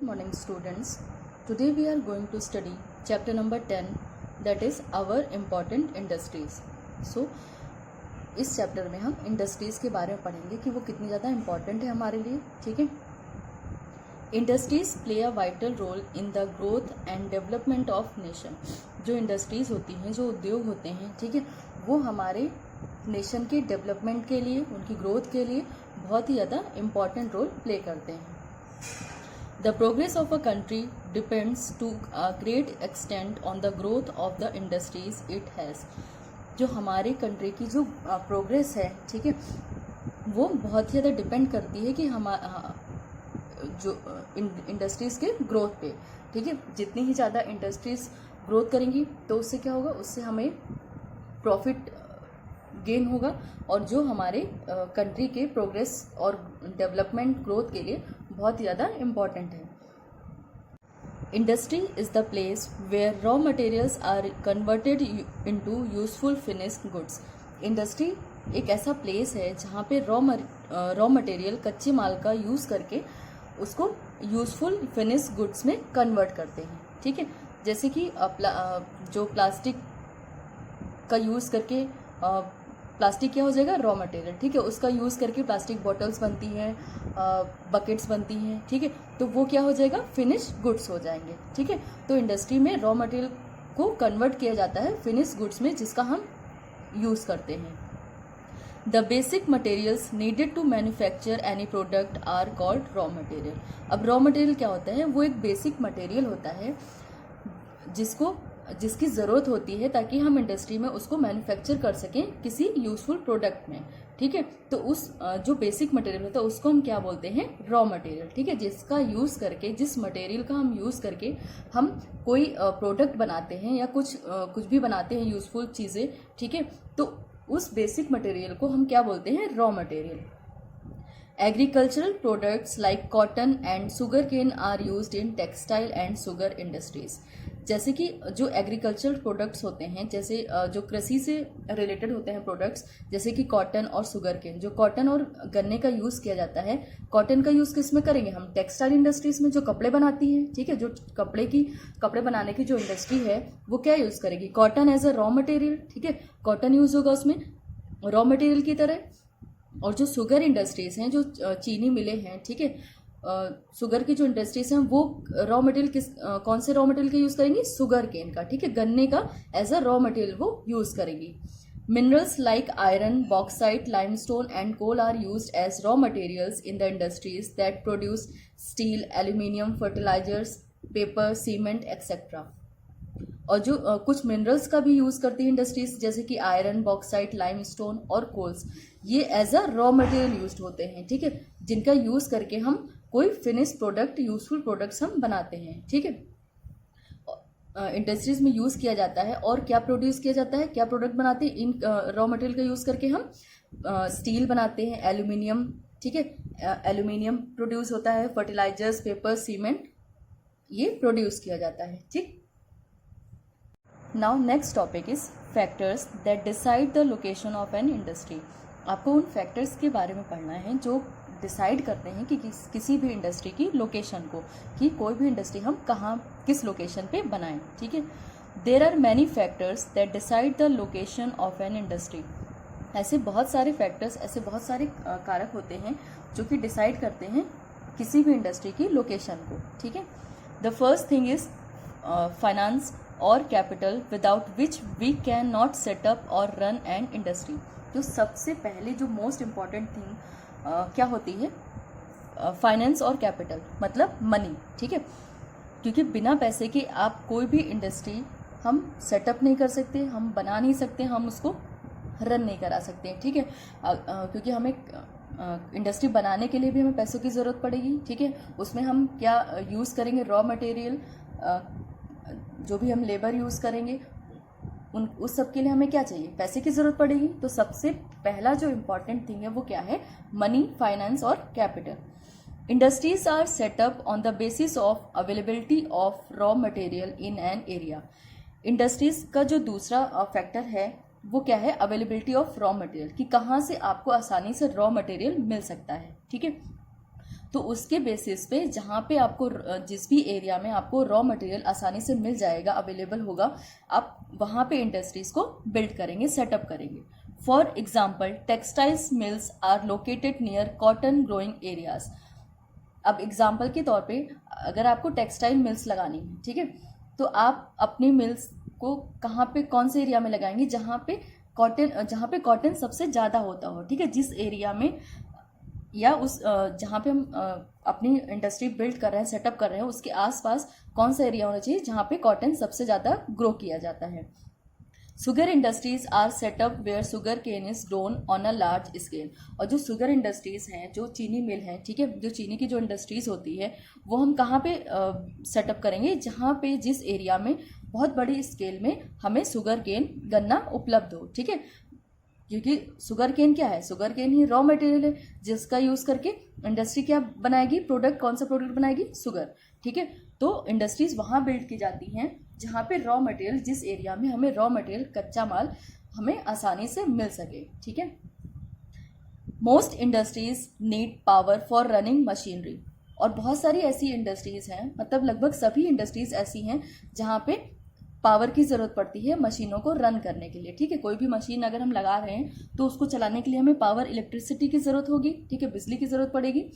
Morning students. Today we are going to study chapter number 10, that is our important industries. So इस chapter में हम industries के बारे में पढ़ेंगे कि वो कितनी ज़्यादा इम्पॉर्टेंट है हमारे लिए. ठीक है. Industries play a vital role in the growth and development of nation. जो इंडस्ट्रीज़ होती हैं, जो उद्योग होते हैं, ठीक है, वो हमारे नेशन के डेवलपमेंट के लिए, उनकी ग्रोथ के लिए बहुत ही ज़्यादा इम्पॉर्टेंट रोल प्ले करते हैं. The progress of a country depends to a great extent on the growth of the industries it has. जो हमारे कंट्री की जो प्रोग्रेस है, ठीक है, वो बहुत ही ज़्यादा डिपेंड करती है कि जो इंडस्ट्रीज़ के ग्रोथ पे. ठीक है. जितनी ही ज़्यादा इंडस्ट्रीज़ ग्रोथ करेंगी तो उससे क्या होगा, उससे हमें प्रॉफिट गेन होगा और जो हमारे कंट्री के प्रोग्रेस और डेवलपमेंट ग्रोथ के लिए बहुत ही ज़्यादा इम्पॉर्टेंट है. Industry is the place where raw materials are converted into useful finished goods. Industry एक ऐसा प्लेस है जहाँ पे रॉ मटेरियल कच्चे माल का यूज़ करके उसको यूजफुल फिनिश्ड गुड्स में कन्वर्ट करते हैं. ठीक है. जैसे कि जो प्लास्टिक का यूज़ करके प्लास्टिक क्या हो जाएगा, रॉ मटेरियल. ठीक है. उसका यूज़ करके प्लास्टिक बॉटल्स बनती हैं, बकेट्स बनती हैं. ठीक है. तो वो क्या हो जाएगा, फिनिश गुड्स हो जाएंगे. ठीक है. तो इंडस्ट्री में रॉ मटेरियल को कन्वर्ट किया जाता है फिनिश गुड्स में, जिसका हम यूज़ करते हैं. The basic materials needed to manufacture any product are called raw material. अब रॉ मटेरियल क्या होता है, वो एक बेसिक मटेरियल होता है जिसकी ज़रूरत होती है ताकि हम इंडस्ट्री में उसको मैन्युफैक्चर कर सकें किसी यूजफुल प्रोडक्ट में. ठीक है. तो उस जो बेसिक मटेरियल होता है उसको हम क्या बोलते हैं, रॉ मटेरियल. ठीक है. जिसका यूज़ करके, जिस मटेरियल का हम यूज़ करके हम कोई प्रोडक्ट बनाते हैं या कुछ भी बनाते हैं, यूजफुल चीज़ें. ठीक है. तो उस बेसिक मटेरियल को हम क्या बोलते हैं, raw material. Agricultural products like cotton and sugar cane are used in textile and sugar industries. जैसे कि जो एग्रीकल्चरल प्रोडक्ट्स होते हैं, जैसे जो कृषि से रिलेटेड होते हैं प्रोडक्ट्स, जैसे कि कॉटन और शुगर केन. जो कॉटन और गन्ने का यूज़ किया जाता है, कॉटन का यूज़ किस में करेंगे हम, टेक्सटाइल इंडस्ट्रीज में, जो कपड़े बनाती हैं. ठीक है. जो कपड़े बनाने की जो इंडस्ट्री है वो क्या यूज़ करेगी, cotton as a raw material. ठीक है. कॉटन यूज़ होगा उसमें रॉ मटेरियल की तरह. और जो शुगर इंडस्ट्रीज़ हैं, जो चीनी मिलें हैं, ठीक है, शुगर की जो इंडस्ट्रीज़ हैं वो रॉ मटेरियल कौन से रॉ मटेरियल का यूज़ करेंगी, शुगर केन का. ठीक है. गन्ने का एज अ रॉ मटेरियल वो यूज़ करेंगी. Minerals like iron, bauxite, limestone and coal are used as raw materials in the industries that produce steel, aluminium, fertilisers, paper, cement etcetera. और जो कुछ मिनरल्स का भी यूज़ करती है इंडस्ट्रीज, जैसे कि आयरन, बॉक्साइट, लाइमस्टोन और कोल्स, ये as a raw material use होते हैं. ठीक है. जिनका यूज़ करके हम कोई फिनिश प्रोडक्ट, यूजफुल प्रोडक्ट्स हम बनाते हैं. ठीक है. इंडस्ट्रीज में यूज़ किया जाता है. और क्या प्रोड्यूस किया जाता है, क्या प्रोडक्ट बनाते हैं, इन रॉ मटेरियल का यूज़ करके हम स्टील बनाते हैं, एल्यूमिनियम. ठीक है. एल्यूमिनियम प्रोड्यूस होता है, फर्टिलाइजर्स, पेपर, सीमेंट, ये प्रोड्यूस किया जाता है. ठीक. Now next topic is factors that decide the location of an industry. आपको उन फैक्टर्स के बारे में पढ़ना है जो डिसाइड करते हैं कि किसी भी इंडस्ट्री की लोकेशन को, कि कोई भी इंडस्ट्री हम कहाँ, किस लोकेशन पे बनाएं. ठीक है. There are many factors that decide the location of an industry. ऐसे बहुत सारे फैक्टर्स, ऐसे बहुत सारे कारक होते हैं जो कि डिसाइड करते हैं किसी भी इंडस्ट्री की लोकेशन को. ठीक है. The first thing is finance और capital without which we can not set up और रन एन इंडस्ट्री. जो सबसे पहले, जो मोस्ट इम्पॉर्टेंट थिंग क्या होती है, फाइनेंस और कैपिटल, मतलब मनी. ठीक है. क्योंकि बिना पैसे के आप कोई भी इंडस्ट्री हम सेटअप नहीं कर सकते, हम बना नहीं सकते, हम उसको रन नहीं करा सकते. ठीक है. क्योंकि हमें इंडस्ट्री बनाने के लिए भी हमें पैसों की ज़रूरत पड़ेगी. ठीक है. उसमें हम क्या यूज़ करेंगे, रॉ मटेरियल, जो भी हम लेबर यूज़ करेंगे, उस सब के लिए हमें क्या चाहिए, पैसे की ज़रूरत पड़ेगी. तो सबसे पहला जो इम्पॉर्टेंट थिंग है वो क्या है, मनी, फाइनेंस और capital. Industries are set up on the basis of availability of raw material in an area. Industries का जो दूसरा फैक्टर है वो क्या है, अवेलेबिलिटी ऑफ रॉ मटेरियल, कि कहाँ से आपको आसानी से रॉ मटेरियल मिल सकता है. ठीक है. तो उसके बेसिस पे जहाँ पे आपको जिस भी एरिया में आपको रॉ मटेरियल आसानी से मिल जाएगा, अवेलेबल होगा, आप वहाँ पे इंडस्ट्रीज को बिल्ड करेंगे, सेटअप करेंगे। For example textiles mills are located near cotton growing areas. अब एग्जाम्पल के तौर पे अगर आपको टेक्सटाइल मिल्स लगानी है, ठीक है, तो आप अपनी मिल्स को कहाँ पे, कौन से एरिया में लगाएंगे जहाँ पे कॉटन सबसे ज़्यादा होता हो, ठीक है, जिस एरिया में या उस जहाँ पे हम अपनी इंडस्ट्री बिल्ड कर रहे हैं, सेटअप कर रहे हैं, उसके आसपास कौन सा एरिया होना चाहिए जहाँ पे कॉटन सबसे ज़्यादा ग्रो किया जाता है। Sugar industries are set up where sugar cane is grown on a large scale. और जो शुगर इंडस्ट्रीज हैं, जो चीनी मिल हैं, ठीक है, जो चीनी की जो इंडस्ट्रीज होती है वो हम कहाँ पे सेटअप करेंगे, जहाँ पे जिस एरिया में बहुत बड़ी स्केल में हमें शुगर केन गन्ना उपलब्ध हो, ठीक है, क्योंकि शुगर केन क्या है, शुगर केन ही रॉ मटेरियल है जिसका यूज़ करके इंडस्ट्री क्या बनाएगी, प्रोडक्ट, कौन सा प्रोडक्ट बनाएगी, शुगर, ठीक है। तो इंडस्ट्रीज वहाँ बिल्ड की जाती हैं जहाँ पे रॉ मटेरियल, जिस एरिया में हमें रॉ मटेरियल, कच्चा माल हमें आसानी से मिल सके, ठीक है। Most industries need power for running machinery. और बहुत सारी ऐसी इंडस्ट्रीज हैं, मतलब लगभग सभी इंडस्ट्रीज ऐसी हैं जहाँ पे पावर की ज़रूरत पड़ती है मशीनों को रन करने के लिए, ठीक है। कोई भी मशीन अगर हम लगा रहे हैं तो उसको चलाने के लिए हमें पावर, इलेक्ट्रिसिटी की ज़रूरत होगी, ठीक है, बिजली की ज़रूरत पड़ेगी।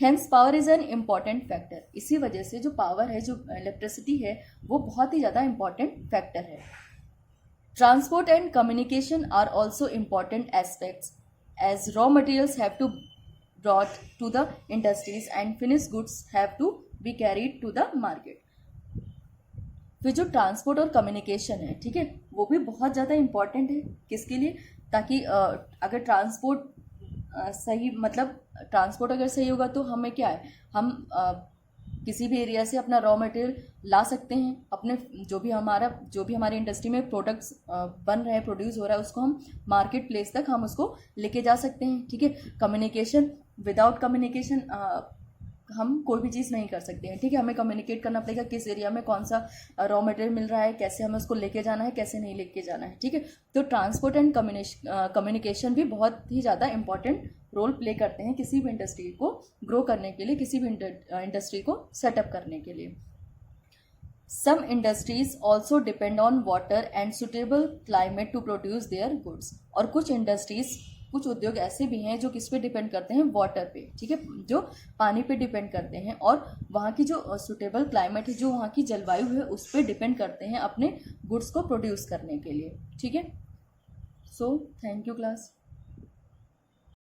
Hence power is an important factor. इसी वजह से जो पावर है, जो इलेक्ट्रिसिटी है, वो बहुत ही ज़्यादा इम्पॉर्टेंट फैक्टर है। Transport and communication are also important aspects as raw materials have to brought to the industries and finish goods have to be carried to the market. फिर जो ट्रांसपोर्ट और कम्युनिकेशन है, ठीक है, वो भी बहुत ज़्यादा इम्पॉर्टेंट है। किसके लिए? ताकि अगर ट्रांसपोर्ट सही, मतलब ट्रांसपोर्ट अगर सही होगा तो हमें क्या है, हम किसी भी एरिया से अपना रॉ मटेरियल ला सकते हैं, अपने जो भी हमारे इंडस्ट्री में प्रोडक्ट्स बन रहे हैं, प्रोड्यूस हो रहा है, उसको हम मार्केट प्लेस तक हम उसको लेके जा सकते हैं, ठीक है। कम्युनिकेशन, विदाउट कम्युनिकेशन हम कोई भी चीज़ नहीं कर सकते हैं, ठीक है। हमें कम्युनिकेट करना पड़ेगा किस एरिया में कौन सा रॉ मटेरियल मिल रहा है, कैसे हमें उसको लेके जाना है, कैसे नहीं लेके जाना है, ठीक है। तो ट्रांसपोर्ट एंड कम्युनिकेशन भी बहुत ही ज़्यादा इंपॉर्टेंट रोल प्ले करते हैं किसी भी इंडस्ट्री को ग्रो करने के लिए, किसी भी इंडस्ट्री को सेटअप करने के लिए। Some industries also depend on water and suitable climate to produce their goods. और कुछ उद्योग ऐसे भी हैं जो किस पे डिपेंड करते हैं, वाटर पे, ठीक है, जो पानी पे डिपेंड करते हैं, और वहाँ की जो सुटेबल क्लाइमेट है, जो वहाँ की जलवायु है, उस पर डिपेंड करते हैं अपने गुड्स को प्रोड्यूस करने के लिए, ठीक है। So thank you class.